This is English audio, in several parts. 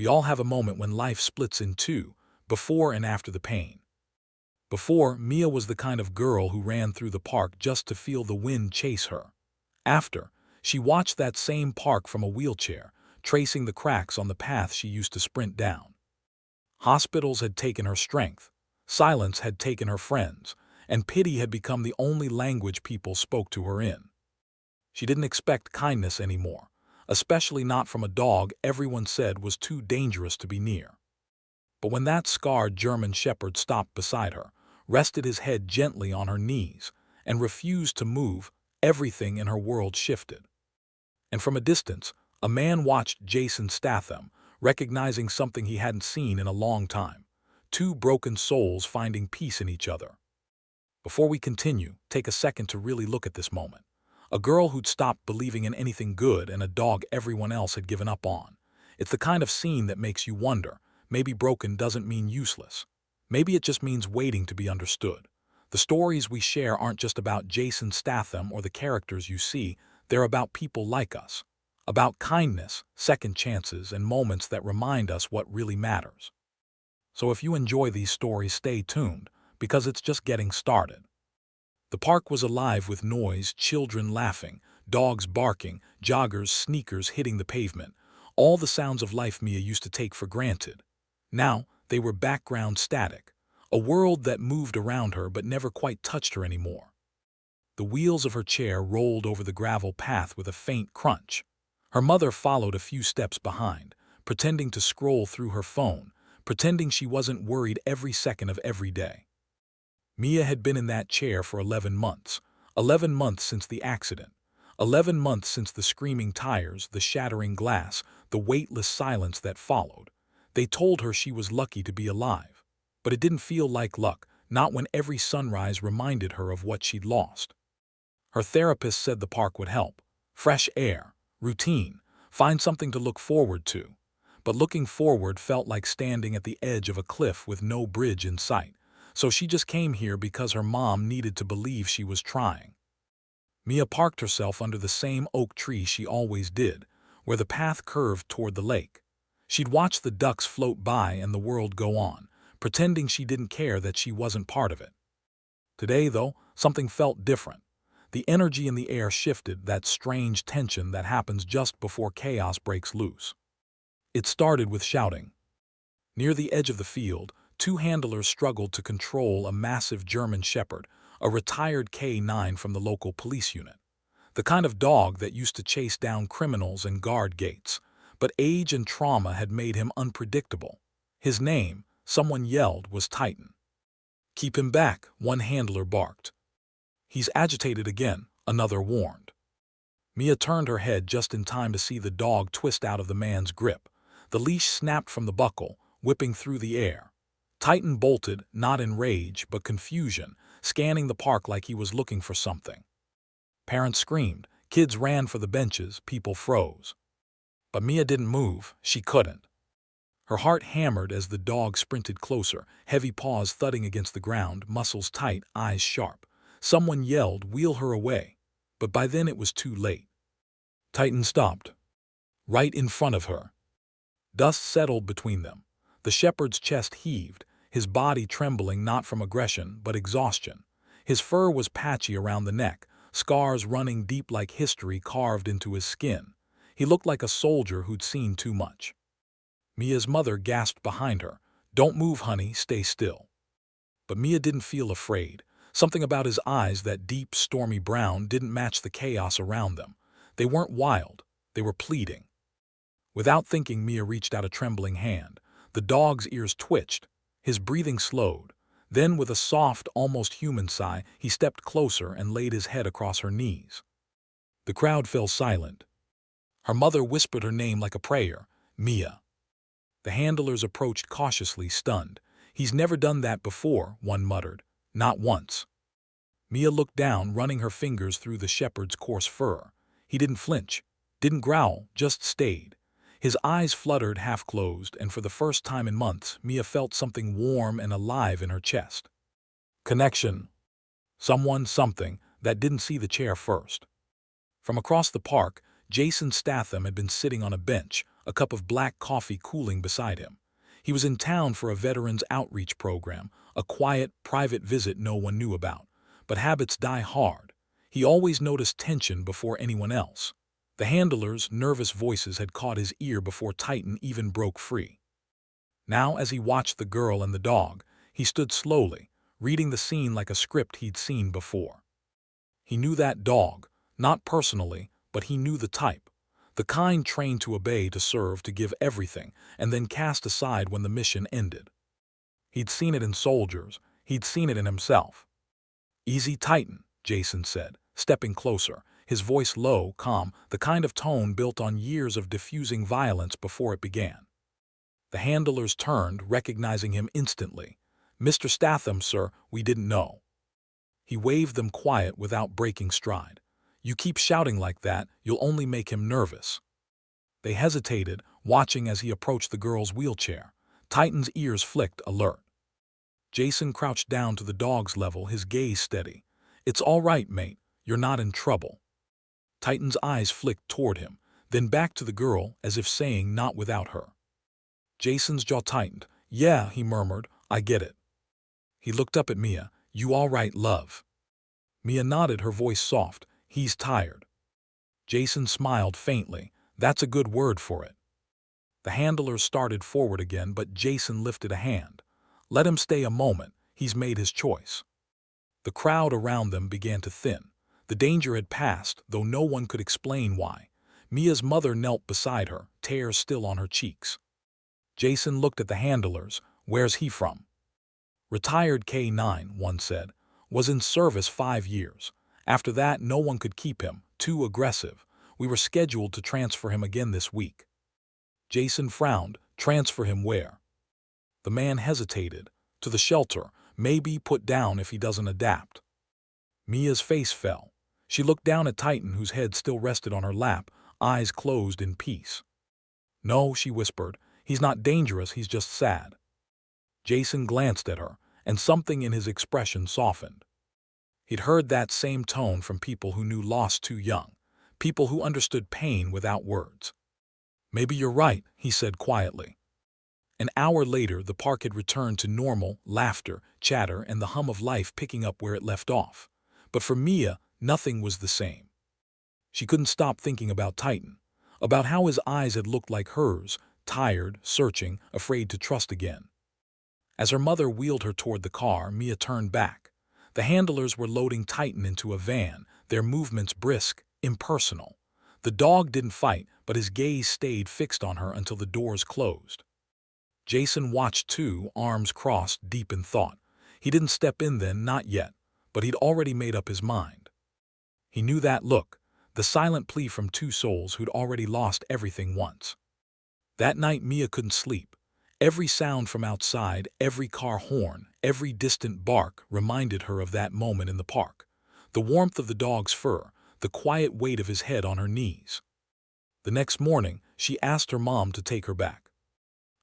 We all have a moment when life splits in two, before and after the pain. Before, Mia was the kind of girl who ran through the park just to feel the wind chase her. After, she watched that same park from a wheelchair, tracing the cracks on the path she used to sprint down. Hospitals had taken her strength, silence had taken her friends, and pity had become the only language people spoke to her in. She didn't expect kindness anymore, especially not from a dog everyone said was too dangerous to be near. But when that scarred German shepherd stopped beside her, rested his head gently on her knees, and refused to move, everything in her world shifted. And from a distance, a man watched Jasonstatham, recognizing something he hadn't seen in a long time: two broken souls finding peace in each other. Before we continue, take a second to really look at this moment. A girl who'd stopped believing in anything good and a dog everyone else had given up on. It's the kind of scene that makes you wonder, maybe broken doesn't mean useless. Maybe it just means waiting to be understood. The stories we share aren't just about Jasonstatham or the characters you see, they're about people like us. About kindness, second chances, and moments that remind us what really matters. So if you enjoy these stories, stay tuned, because it's just getting started. The park was alive with noise, children laughing, dogs barking, joggers' sneakers hitting the pavement, all the sounds of life Mia used to take for granted. Now, they were background static, a world that moved around her but never quite touched her anymore. The wheels of her chair rolled over the gravel path with a faint crunch. Her mother followed a few steps behind, pretending to scroll through her phone, pretending she wasn't worried every second of every day. Mia had been in that chair for 11 months. 11 months since the accident. 11 months since the screaming tires, the shattering glass, the weightless silence that followed. They told her she was lucky to be alive. But it didn't feel like luck, not when every sunrise reminded her of what she'd lost. Her therapist said the park would help. Fresh air, routine, find something to look forward to. But looking forward felt like standing at the edge of a cliff with no bridge in sight. So she just came here because her mom needed to believe she was trying. Mia parked herself under the same oak tree she always did, where the path curved toward the lake. She'd watch the ducks float by and the world go on, pretending she didn't care that she wasn't part of it. Today, though, something felt different. The energy in the air shifted, that strange tension that happens just before chaos breaks loose. It started with shouting. Near the edge of the field, two handlers struggled to control a massive German shepherd, a retired K-9 from the local police unit. The kind of dog that used to chase down criminals and guard gates. But age and trauma had made him unpredictable. His name, someone yelled, was Titan. "Keep him back," one handler barked. "He's agitated again," another warned. Mia turned her head just in time to see the dog twist out of the man's grip. The leash snapped from the buckle, whipping through the air. Titan bolted, not in rage, but confusion, scanning the park like he was looking for something. Parents screamed, kids ran for the benches, people froze. But Mia didn't move, she couldn't. Her heart hammered as the dog sprinted closer, heavy paws thudding against the ground, muscles tight, eyes sharp. Someone yelled, "Wheel her away." But by then it was too late. Titan stopped. Right in front of her. Dust settled between them. The shepherd's chest heaved, his body trembling not from aggression but exhaustion. His fur was patchy around the neck, scars running deep like history carved into his skin. He looked like a soldier who'd seen too much. Mia's mother gasped behind her, "Don't move, honey, stay still." But Mia didn't feel afraid. Something about his eyes, that deep, stormy brown, didn't match the chaos around them. They weren't wild, they were pleading. Without thinking, Mia reached out a trembling hand. The dog's ears twitched, his breathing slowed. Then, with a soft, almost human sigh, he stepped closer and laid his head across her knees. The crowd fell silent. Her mother whispered her name like a prayer, "Mia." The handlers approached cautiously, stunned. "He's never done that before," one muttered. "Not once." Mia looked down, running her fingers through the shepherd's coarse fur. He didn't flinch, didn't growl, just stayed. His eyes fluttered, half-closed, and for the first time in months, Mia felt something warm and alive in her chest. Connection. Someone, something, that didn't see the chair first. From across the park, Jasonstatham had been sitting on a bench, a cup of black coffee cooling beside him. He was in town for a veterans outreach program, a quiet, private visit no one knew about. But habits die hard. He always noticed tension before anyone else. The handler's nervous voices had caught his ear before Titan even broke free. Now, as he watched the girl and the dog, he stood slowly, reading the scene like a script he'd seen before. He knew that dog, not personally, but he knew the type. The kind trained to obey, to serve, to give everything, and then cast aside when the mission ended. He'd seen it in soldiers. He'd seen it in himself. "Easy, Titan," Jason said, stepping closer, his voice low, calm, the kind of tone built on years of diffusing violence before it began. The handlers turned, recognizing him instantly. "Mr. Statham, sir, we didn't know." He waved them quiet without breaking stride. "You keep shouting like that, you'll only make him nervous." They hesitated, watching as he approached the girl's wheelchair. Titan's ears flicked, alert. Jason crouched down to the dog's level, his gaze steady. "It's all right, mate. You're not in trouble." Titan's eyes flicked toward him, then back to the girl, as if saying, "Not without her." Jason's jaw tightened. "Yeah," he murmured, "I get it." He looked up at Mia. "You all right, love?" Mia nodded, her voice soft. "He's tired." Jason smiled faintly. "That's a good word for it." The handlers started forward again, but Jason lifted a hand. "Let him stay a moment. He's made his choice." The crowd around them began to thin. The danger had passed, though no one could explain why. Mia's mother knelt beside her, tears still on her cheeks. Jason looked at the handlers. "Where's he from?" "Retired K-9, one said. "Was in service 5 years. After that, no one could keep him. Too aggressive. We were scheduled to transfer him again this week." Jason frowned. "Transfer him where?" The man hesitated. "To the shelter. Maybe put down if he doesn't adapt." Mia's face fell. She looked down at Titan, whose head still rested on her lap, eyes closed in peace. "No," she whispered. "He's not dangerous, he's just sad." Jason glanced at her, and something in his expression softened. He'd heard that same tone from people who knew loss too young, people who understood pain without words. "Maybe you're right," he said quietly. An hour later, the park had returned to normal, laughter, chatter, and the hum of life picking up where it left off. But for Mia, nothing was the same. She couldn't stop thinking about Titan, about how his eyes had looked like hers, tired, searching, afraid to trust again. As her mother wheeled her toward the car, Mia turned back. The handlers were loading Titan into a van, their movements brisk, impersonal. The dog didn't fight, but his gaze stayed fixed on her until the doors closed. Jason watched too, arms crossed, deep in thought. He didn't step in then, not yet, but he'd already made up his mind. He knew that look, the silent plea from two souls who'd already lost everything once. That night Mia couldn't sleep. Every sound from outside, every car horn, every distant bark reminded her of that moment in the park. The warmth of the dog's fur, the quiet weight of his head on her knees. The next morning, she asked her mom to take her back.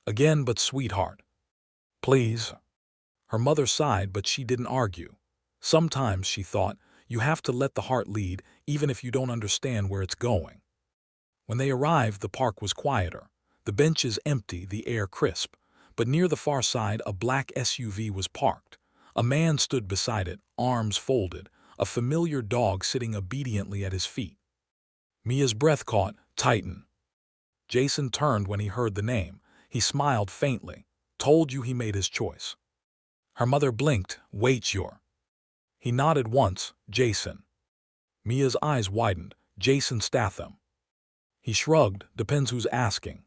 "Again, but sweetheart, please." Her mother sighed, but she didn't argue. Sometimes, she thought, you have to let the heart lead, even if you don't understand where it's going. When they arrived, the park was quieter. The benches empty, the air crisp. But near the far side, a black SUV was parked. A man stood beside it, arms folded, a familiar dog sitting obediently at his feet. Mia's breath caught. "Titan." Jason turned when he heard the name. He smiled faintly. "Told you he made his choice." Her mother blinked. "Wait, you're—" He nodded once. "Jason." Mia's eyes widened. "Jasonstatham." He shrugged. "Depends who's asking."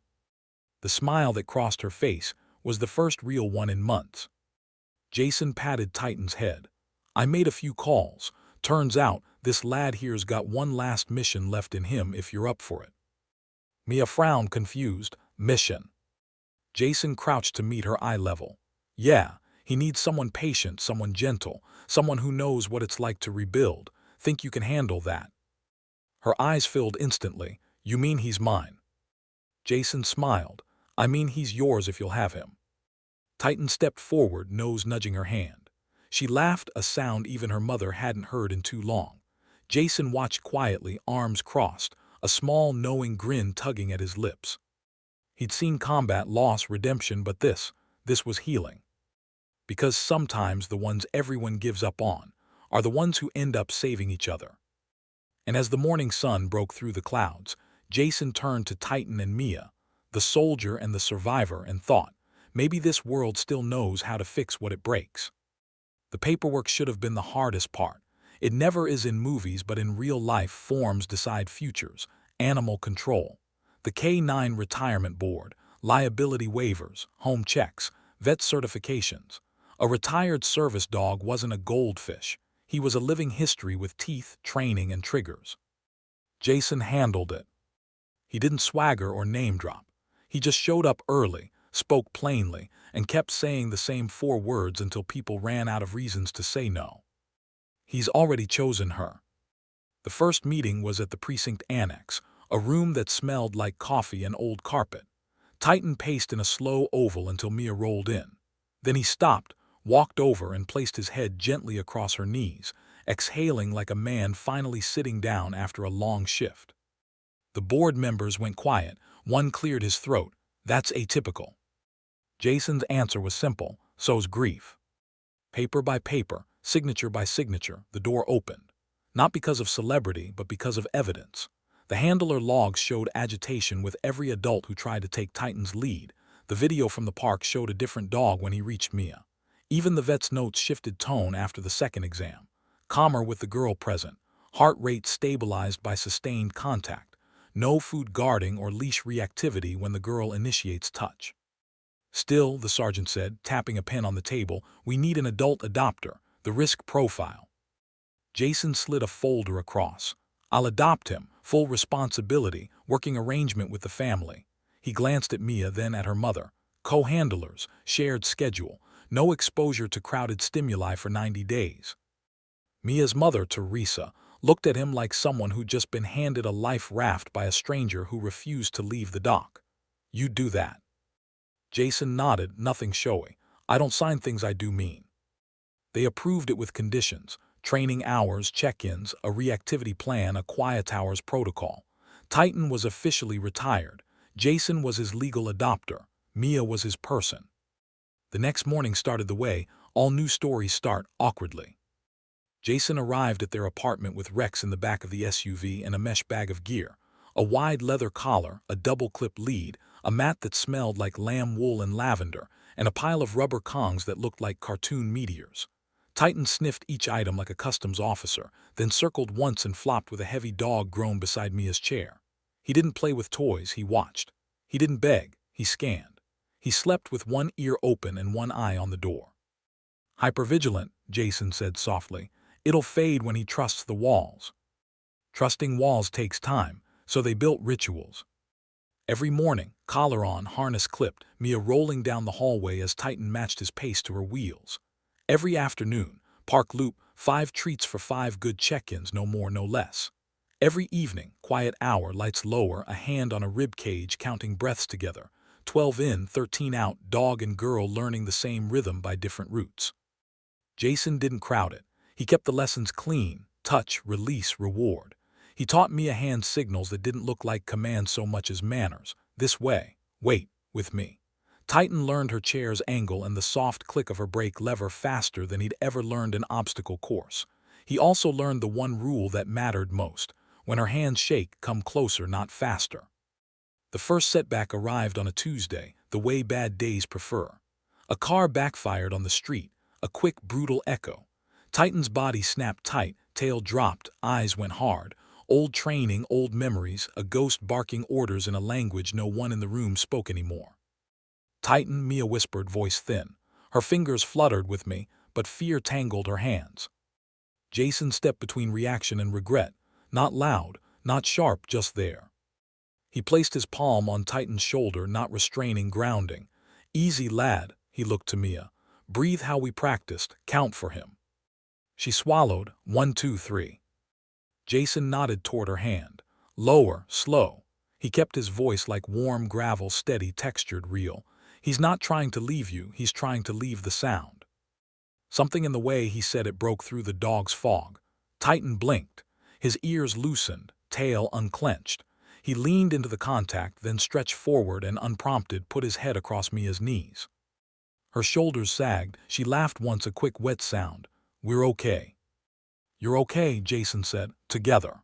The smile that crossed her face was the first real one in months. Jason patted Titan's head. "I made a few calls. Turns out, this lad here's got one last mission left in him if you're up for it." Mia frowned, confused. "Mission?" Jason crouched to meet her eye level. "Yeah, he needs someone patient, someone gentle, someone who knows what it's like to rebuild. Think you can handle that?" Her eyes filled instantly. "You mean he's mine?" Jason smiled. "I mean he's yours if you'll have him." Titan stepped forward, nose nudging her hand. She laughed, a sound even her mother hadn't heard in too long. Jason watched quietly, arms crossed, a small knowing grin tugging at his lips. He'd seen combat, loss, redemption, but this was healing. Because sometimes the ones everyone gives up on are the ones who end up saving each other. And as the morning sun broke through the clouds, Jason turned to Titan and Mia, the soldier and the survivor, and thought, maybe this world still knows how to fix what it breaks. The paperwork should have been the hardest part. It never is in movies, but in real life, forms decide futures, animal control, the K-9 retirement board, liability waivers, home checks, vet certifications. A retired service dog wasn't a goldfish. He was a living history with teeth, training, and triggers. Jason handled it. He didn't swagger or name drop. He just showed up early, spoke plainly, and kept saying the same 4 words until people ran out of reasons to say no. He's already chosen her. The first meeting was at the precinct annex, a room that smelled like coffee and old carpet. Titan paced in a slow oval until Mia rolled in. Then he stopped, walked over, and placed his head gently across her knees, exhaling like a man finally sitting down after a long shift. The board members went quiet. One cleared his throat. That's atypical. Jason's answer was simple, so's grief. Paper by paper, signature by signature, the door opened. Not because of celebrity, but because of evidence. The handler logs showed agitation with every adult who tried to take Titan's lead. The video from the park showed a different dog when he reached Mia. Even the vet's notes shifted tone after the second exam. Calmer with the girl present, heart rate stabilized by sustained contact. No food guarding or leash reactivity when the girl initiates touch. Still, the sergeant said, tapping a pen on the table, we need an adult adopter, the risk profile. Jason slid a folder across. I'll adopt him, full responsibility, working arrangement with the family. He glanced at Mia, then at her mother. Co-handlers, shared schedule, no exposure to crowded stimuli for 90 days. Mia's mother, Teresa, looked at him like someone who'd just been handed a life raft by a stranger who refused to leave the dock. You'd do that? Jason nodded, nothing showy. I don't sign things I do mean. They approved it with conditions, training hours, check-ins, a reactivity plan, a quiet hours protocol. Titan was officially retired. Jason was his legal adopter. Mia was his person. The next morning started the way all new stories start, awkwardly. Jason arrived at their apartment with Rex in the back of the SUV and a mesh bag of gear, a wide leather collar, a double-clip lead, a mat that smelled like lamb wool and lavender, and a pile of rubber Kongs that looked like cartoon meteors. Titan sniffed each item like a customs officer, then circled once and flopped with a heavy dog groan beside Mia's chair. He didn't play with toys, he watched. He didn't beg, he scanned. He slept with one ear open and one eye on the door. Hypervigilant, Jason said softly. It'll fade when he trusts the walls. Trusting walls takes time, so they built rituals. Every morning, collar on, harness clipped, Mia rolling down the hallway as Titan matched his pace to her wheels. Every afternoon, park loop, 5 treats for 5 good check-ins, no more, no less. Every evening, quiet hour, lights lower, a hand on a rib cage counting breaths together. 12 in, 13 out, dog and girl learning the same rhythm by different routes. Jason didn't crowd it. He kept the lessons clean: touch, release, reward. He taught Mia hand signals that didn't look like commands so much as manners. This way, wait, with me. Titan learned her chair's angle and the soft click of her brake lever faster than he'd ever learned an obstacle course. He also learned the one rule that mattered most. When her hands shake, come closer, not faster. The first setback arrived on a Tuesday, the way bad days prefer. A car backfired on the street, a quick, brutal echo. Titan's body snapped tight, tail dropped, eyes went hard. Old training, old memories, a ghost barking orders in a language no one in the room spoke anymore. Titan, Mia whispered, voice thin. Her fingers fluttered with me, but fear tangled her hands. Jason stepped between reaction and regret, not loud, not sharp, just there. He placed his palm on Titan's shoulder, not restraining, grounding. Easy, lad, he looked to Mia. Breathe how we practiced, count for him. She swallowed, 1, 2, 3. Jason nodded toward her hand. Lower, slow. He kept his voice like warm gravel, steady, textured, real. He's not trying to leave you, he's trying to leave the sound. Something in the way he said it broke through the dog's fog. Titan blinked. His ears loosened, tail unclenched. He leaned into the contact, then stretched forward and, unprompted, put his head across Mia's knees. Her shoulders sagged. She laughed once, a quick wet sound. "We're okay." "You're okay," Jason said. "Together."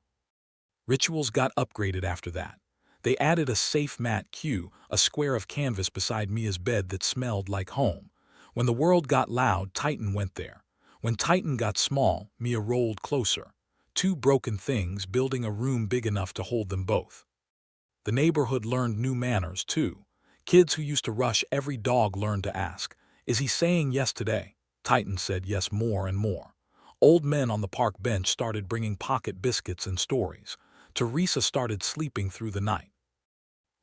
Rituals got upgraded after that. They added a safe mat cue, a square of canvas beside Mia's bed that smelled like home. When the world got loud, Titan went there. When Titan got small, Mia rolled closer. Two broken things building a room big enough to hold them both. The neighborhood learned new manners, too. Kids who used to rush every dog learned to ask, "Is he saying yes today?" Titan said yes more and more. Old men on the park bench started bringing pocket biscuits and stories. Teresa started sleeping through the night.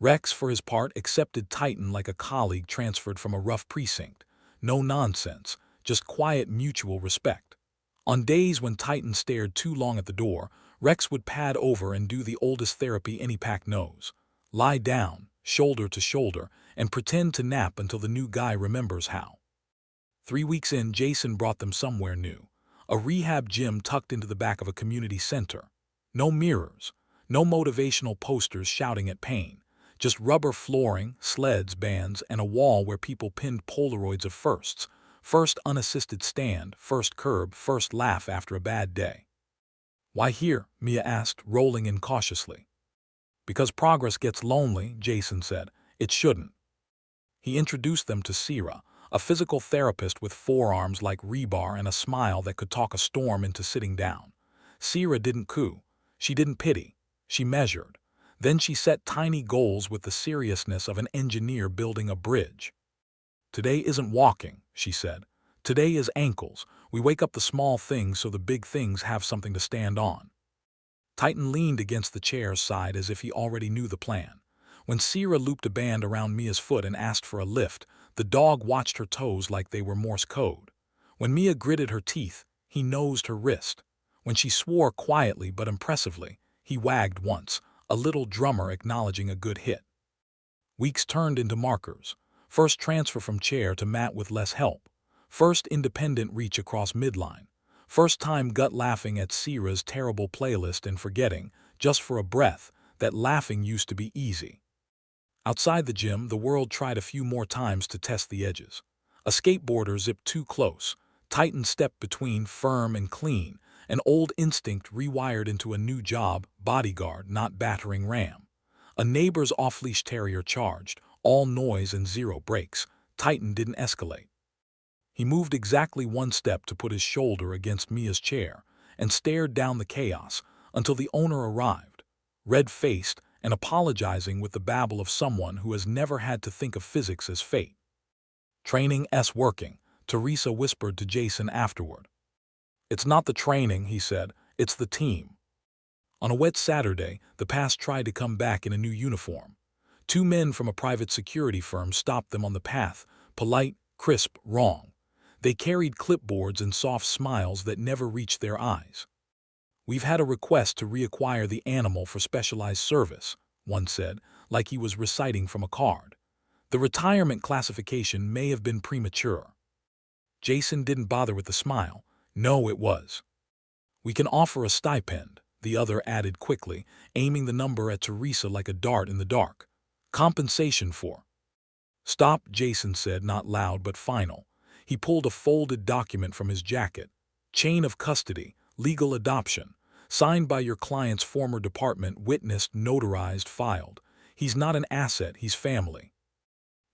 Rex, for his part, accepted Titan like a colleague transferred from a rough precinct. No nonsense, just quiet mutual respect. On days when Titan stared too long at the door, Rex would pad over and do the oldest therapy any pack knows. Lie down, shoulder to shoulder, and pretend to nap until the new guy remembers how. 3 weeks in, Jason brought them somewhere new. A rehab gym tucked into the back of a community center. No mirrors, no motivational posters shouting at pain. Just rubber flooring, sleds, bands, and a wall where people pinned Polaroids of firsts. First unassisted stand, first curb, first laugh after a bad day. "Why here?" Mia asked, rolling in cautiously. "Because progress gets lonely," Jason said. "It shouldn't." He introduced them to Sira, a physical therapist with forearms like rebar and a smile that could talk a storm into sitting down. Sira didn't coo. She didn't pity. She measured. Then she set tiny goals with the seriousness of an engineer building a bridge. "Today isn't walking," she said. "Today is ankles. We wake up the small things so the big things have something to stand on." Titan leaned against the chair's side as if he already knew the plan. When Sira looped a band around Mia's foot and asked for a lift, the dog watched her toes like they were Morse code. When Mia gritted her teeth, he nosed her wrist. When she swore quietly but impressively, he wagged once, a little drummer acknowledging a good hit. Weeks turned into markers. First transfer from chair to mat with less help. First independent reach across midline. First time gut laughing at Sira's terrible playlist and forgetting, just for a breath, that laughing used to be easy. Outside the gym, the world tried a few more times to test the edges. A skateboarder zipped too close. Titan stepped between, firm and clean. An old instinct rewired into a new job, bodyguard, not battering ram. A neighbor's off-leash terrier charged, all noise and zero brakes. Titan didn't escalate. He moved exactly one step to put his shoulder against Mia's chair and stared down the chaos until the owner arrived, red-faced and apologizing with the babble of someone who has never had to think of physics as fate. "Training's working," Teresa whispered to Jason afterward. "It's not the training," he said, "it's the team." On a wet Saturday, the past tried to come back in a new uniform. Two men from a private security firm stopped them on the path, polite, crisp, wrong. They carried clipboards and soft smiles that never reached their eyes. "We've had a request to reacquire the animal for specialized service," one said, like he was reciting from a card. "The retirement classification may have been premature." Jason didn't bother with the smile. "No, it was." "We can offer a stipend," the other added quickly, aiming the number at Teresa like a dart in the dark. "Compensation for—" "Stop," Jason said, not loud but final. He pulled a folded document from his jacket. "Chain of custody, legal adoption. Signed by your client's former department, witnessed, notarized, filed. He's not an asset, he's family."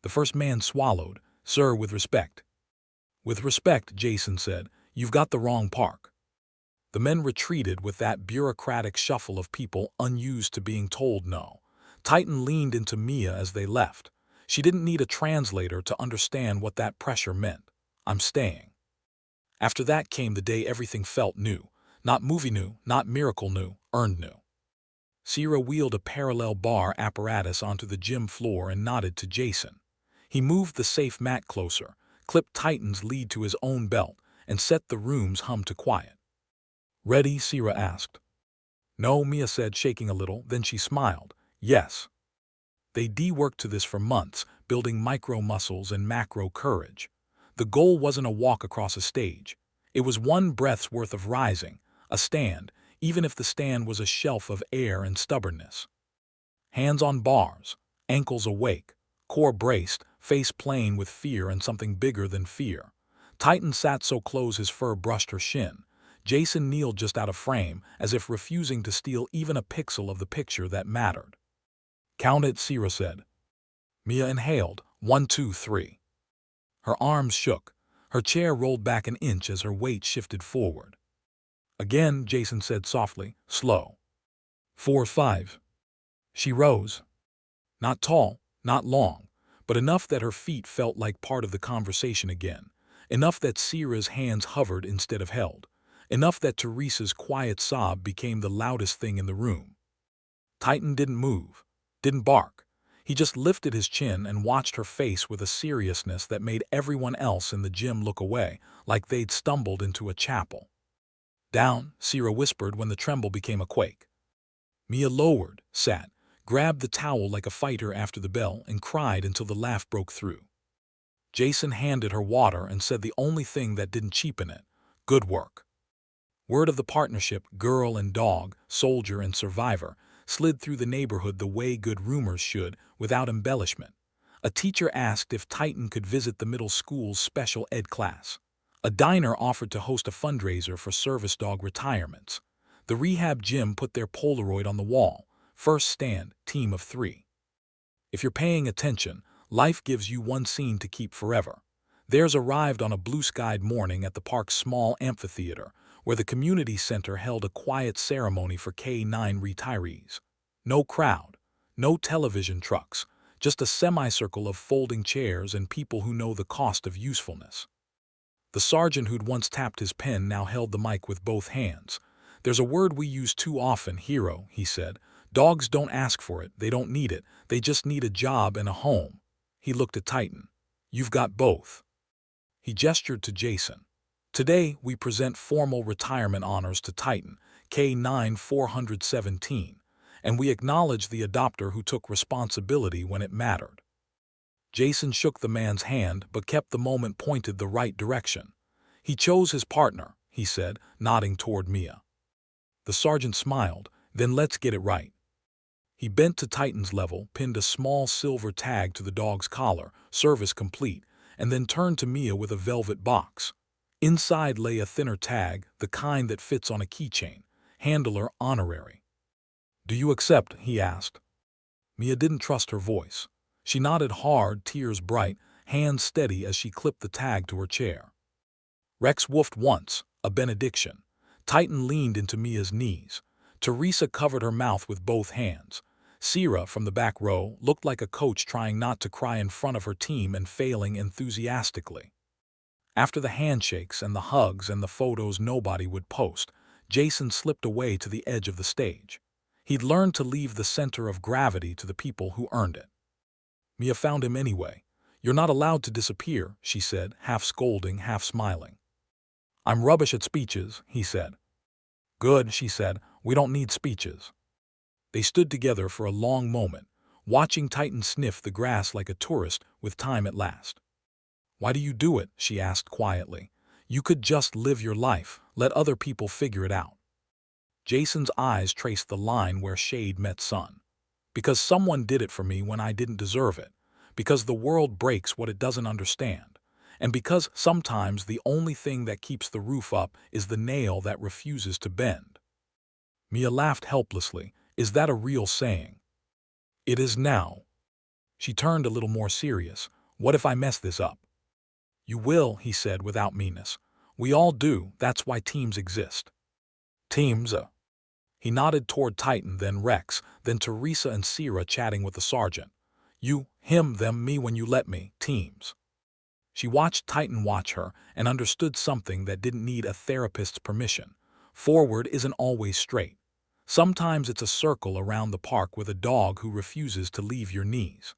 The first man swallowed. "Sir, with respect." "With respect," Jason said, "you've got the wrong park." The men retreated with that bureaucratic shuffle of people unused to being told no. Titan leaned into Mia as they left. She didn't need a translator to understand what that pressure meant. "I'm staying." After that came the day everything felt new. Not movie new, not miracle new, earned new. Sira wheeled a parallel bar apparatus onto the gym floor and nodded to Jason. He moved the safe mat closer, clipped Titan's lead to his own belt, and set the room's hum to quiet. "Ready?" Sira asked. "No," Mia said, shaking a little, then she smiled. "Yes." They de-worked to this for months, building micro muscles and macro courage. The goal wasn't a walk across a stage. It was one breath's worth of rising, a stand, even if the stand was a shelf of air and stubbornness. Hands on bars, ankles awake, core braced, face plain with fear and something bigger than fear. Titan sat so close his fur brushed her shin. Jason kneeled just out of frame, as if refusing to steal even a pixel of the picture that mattered. "Count it," Sierra said. Mia inhaled, 1, 2, 3. Her arms shook. Her chair rolled back an inch as her weight shifted forward. "Again," Jason said softly, "slow. 4, 5. She rose. Not tall, not long, but enough that her feet felt like part of the conversation again. Enough that Sierra's hands hovered instead of held. Enough that Teresa's quiet sob became the loudest thing in the room. Titan didn't move, didn't bark. He just lifted his chin and watched her face with a seriousness that made everyone else in the gym look away, like they'd stumbled into a chapel. "Down," Sierra whispered when the tremble became a quake. Mia lowered, sat, grabbed the towel like a fighter after the bell, and cried until the laugh broke through. Jason handed her water and said the only thing that didn't cheapen it: "Good work." Word of the partnership, girl and dog, soldier and survivor, slid through the neighborhood the way good rumors should, without embellishment. A teacher asked if Titan could visit the middle school's special ed class. A diner offered to host a fundraiser for service dog retirements. The rehab gym put their Polaroid on the wall. First stand, team of 3. If you're paying attention, life gives you one scene to keep forever. Theirs arrived on a blue-skied morning at the park's small amphitheater, where the community center held a quiet ceremony for K-9 retirees. No crowd, no television trucks, just a semicircle of folding chairs and people who know the cost of usefulness. The sergeant who'd once tapped his pen now held the mic with both hands. "There's a word we use too often, hero," he said. "Dogs don't ask for it, they don't need it, they just need a job and a home." He looked at Titan. "You've got both." He gestured to Jason. "Today, we present formal retirement honors to Titan, K-9 417, and we acknowledge the adopter who took responsibility when it mattered." Jason shook the man's hand but kept the moment pointed the right direction. "He chose his partner," he said, nodding toward Mia. The sergeant smiled. "Then let's get it right." He bent to Titan's level, pinned a small silver tag to the dog's collar, "Service complete," and then turned to Mia with a velvet box. Inside lay a thinner tag, the kind that fits on a keychain, "Handler Honorary." "Do you accept?" he asked. Mia didn't trust her voice. She nodded hard, tears bright, hands steady as she clipped the tag to her chair. Rex woofed once, a benediction. Titan leaned into Mia's knees. Teresa covered her mouth with both hands. Sierra, from the back row, looked like a coach trying not to cry in front of her team and failing enthusiastically. After the handshakes and the hugs and the photos nobody would post, Jason slipped away to the edge of the stage. He'd learned to leave the center of gravity to the people who earned it. Mia found him anyway. "You're not allowed to disappear," she said, half scolding, half smiling. "I'm rubbish at speeches," he said. "Good," she said. "We don't need speeches." They stood together for a long moment, watching Titan sniff the grass like a tourist with time at last. "Why do you do it?" she asked quietly. "You could just live your life, let other people figure it out." Jason's eyes traced the line where shade met sun. "Because someone did it for me when I didn't deserve it. Because the world breaks what it doesn't understand. And because sometimes the only thing that keeps the roof up is the nail that refuses to bend." Mia laughed helplessly. "Is that a real saying?" "It is now." She turned a little more serious. "What if I mess this up?" "You will," he said without meanness. "We all do, that's why teams exist." "Teams?" He nodded toward Titan, then Rex, then Teresa and Sierra chatting with the sergeant. "You, him, them, me when you let me, teams." She watched Titan watch her and understood something that didn't need a therapist's permission. Forward isn't always straight. Sometimes it's a circle around the park with a dog who refuses to leave your knees.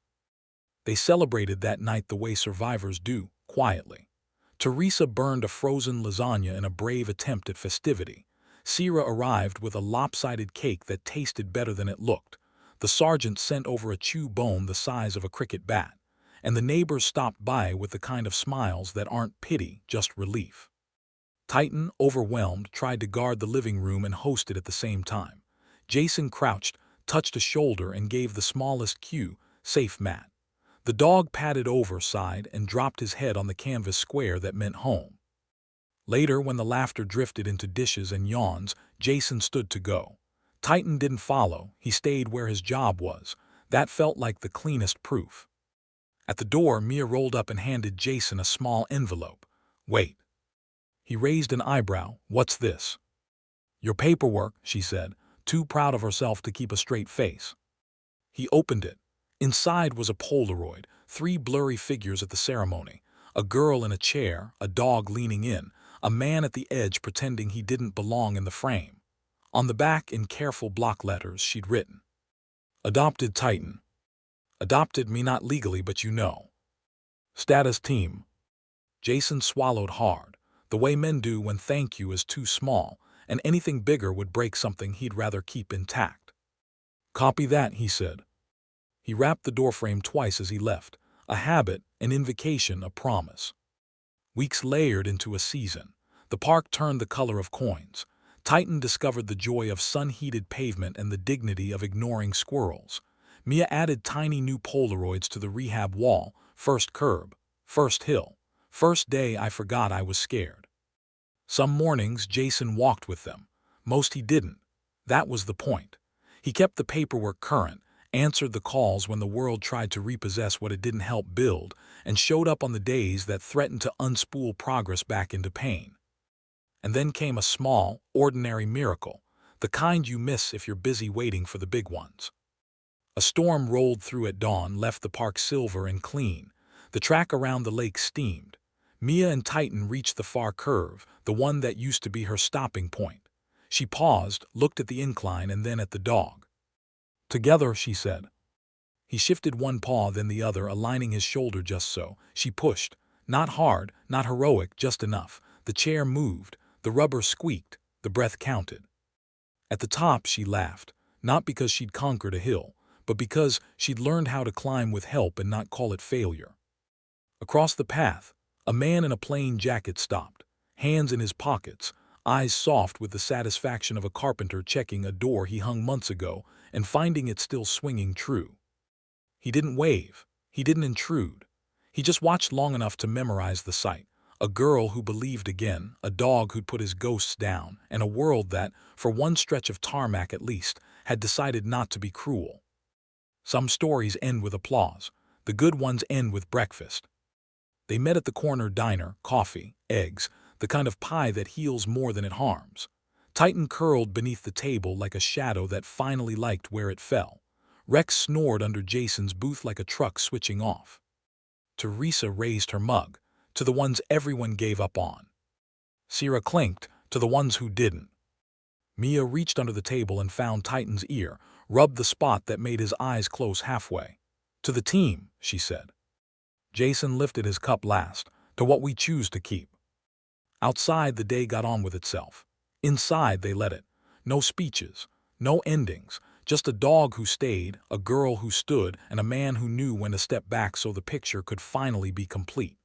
They celebrated that night the way survivors do, quietly. Teresa burned a frozen lasagna in a brave attempt at festivity. Sierra arrived with a lopsided cake that tasted better than it looked. The sergeant sent over a chew bone the size of a cricket bat. And the neighbors stopped by with the kind of smiles that aren't pity, just relief. Titan, overwhelmed, tried to guard the living room and host it at the same time. Jason crouched, touched a shoulder and gave the smallest cue, "Safe, Matt." The dog padded over, sighed, and dropped his head on the canvas square that meant home. Later, when the laughter drifted into dishes and yawns, Jason stood to go. Titan didn't follow, he stayed where his job was. That felt like the cleanest proof. At the door, Mia rolled up and handed Jason a small envelope. "Wait." He raised an eyebrow. "What's this?" "Your paperwork," she said, too proud of herself to keep a straight face. He opened it. Inside was a Polaroid, 3 blurry figures at the ceremony. A girl in a chair, a dog leaning in, a man at the edge pretending he didn't belong in the frame. On the back, in careful block letters, she'd written, "Adopted Titan. Adopted me not legally, but you know. Status team." Jason swallowed hard, the way men do when "thank you" is too small, and anything bigger would break something he'd rather keep intact. "Copy that," he said. He rapped the doorframe twice as he left, a habit, an invocation, a promise. Weeks layered into a season. The park turned the color of coins. Titan discovered the joy of sun-heated pavement and the dignity of ignoring squirrels. Mia added tiny new Polaroids to the rehab wall. First curb, first hill, first day I forgot I was scared. Some mornings Jason walked with them. Most he didn't. That was the point. He kept the paperwork current, answered the calls when the world tried to repossess what it didn't help build, and showed up on the days that threatened to unspool progress back into pain. And then came a small, ordinary miracle, the kind you miss if you're busy waiting for the big ones. A storm rolled through at dawn, left the park silver and clean. The track around the lake steamed. Mia and Titan reached the far curve, the one that used to be her stopping point. She paused, looked at the incline and then at the dog. "Together," she said. He shifted one paw, then the other, aligning his shoulder just so. She pushed. Not hard, not heroic, just enough. The chair moved. The rubber squeaked. The breath counted. At the top, she laughed, not because she'd conquered a hill, but because she'd learned how to climb with help and not call it failure. Across the path, a man in a plain jacket stopped, hands in his pockets, eyes soft with the satisfaction of a carpenter checking a door he hung months ago and finding it still swinging true. He didn't wave. He didn't intrude. He just watched long enough to memorize the sight. A girl who believed again, a dog who'd put his ghosts down, and a world that, for one stretch of tarmac at least, had decided not to be cruel. Some stories end with applause. The good ones end with breakfast. They met at the corner diner, coffee, eggs, the kind of pie that heals more than it harms. Titan curled beneath the table like a shadow that finally liked where it fell. Rex snored under Jason's booth like a truck switching off. Teresa raised her mug, to the ones everyone gave up on. Sierra clinked, to the ones who didn't. Mia reached under the table and found Titan's ear, rubbed the spot that made his eyes close halfway. "To the team," she said. Jason lifted his cup last, "to what we choose to keep." Outside, the day got on with itself. Inside, they let it. No speeches, no endings, just a dog who stayed, a girl who stood, and a man who knew when to step back so the picture could finally be complete.